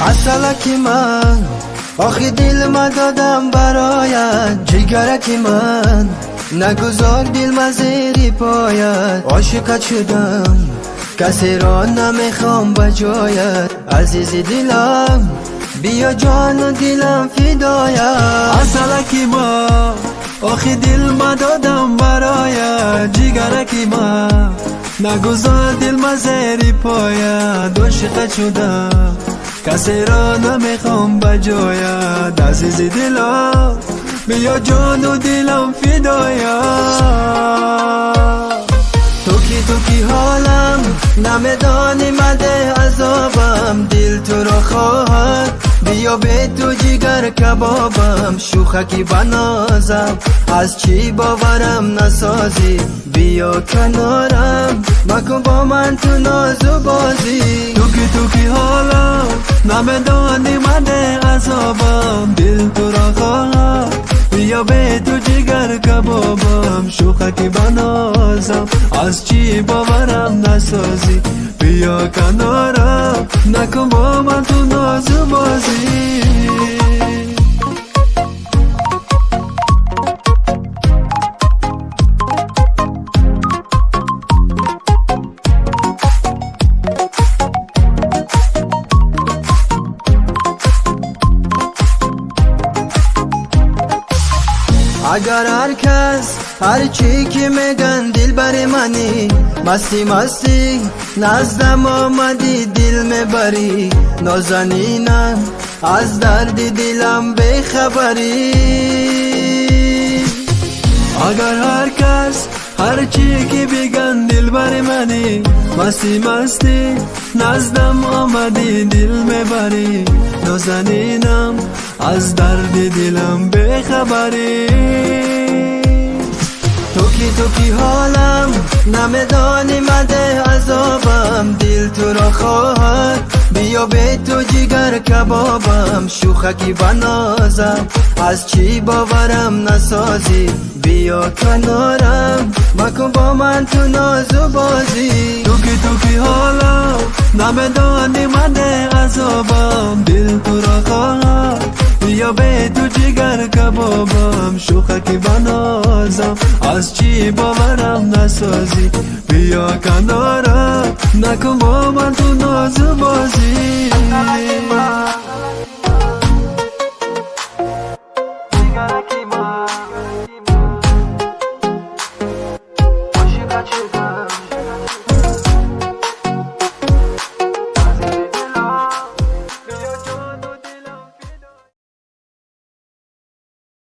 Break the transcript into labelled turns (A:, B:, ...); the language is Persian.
A: اصلکی من آخی دل ما دادم برایت، جگرکی من نگذار دل ما زیر پایت. عاشقت شدم کسی را نمیخوام بجایت، عزیز دلم بیا جان و دلم فدایت.
B: اصلکی من آخی دل ما دادم برایت، جگرکی من نگذار دل ما زیر پایت. عاشقت شدم کسی را نمیخوام بجایت، عزیز دلم بیا جان و دلم فدایت.
A: تو کی حالم نمیدانی مده عذابم، دل تو را خواهد بیا به تو جگر کبابم. شوخکی بنازم از چی باورم نسازی، بیا کنارم مکن با من تو ناز و بازی.
B: تو کی حالم نمیدانی مده عذابم، دل تو را خواهد بیا به تو جگر کبابم. شوخکی بنازم از چی باورم نسازی، بیا کنارم نکن با من تو ناز و بازی.
A: اگر هر کس هر چی که میگن دل بر منی، مستی مستی نزدم آمدی دل میبری. نازنینم از درد دلم بخبری.
B: اگر هر کس هر چی که بگن دل بر منی، مستی مستی نزدم آمدی دل میبری. نازنینم از درد دلم بخبری.
A: تو کی حالم نمیدانی مده عذابم، دل تو را خواهد بیا به تو جگر کبابم. شوخکی بنازم از چی باورم نسازی، بیا کنارم مکن با من تو ناز و بازی.
B: تو کی حالم نمیدانی مده عذابم، دل تو را خواهد بیا به تو جگر کبابم. شوخکی بنازم از چی باورم نسازی، بیا کنارم نکن با من تو ناز و بازی.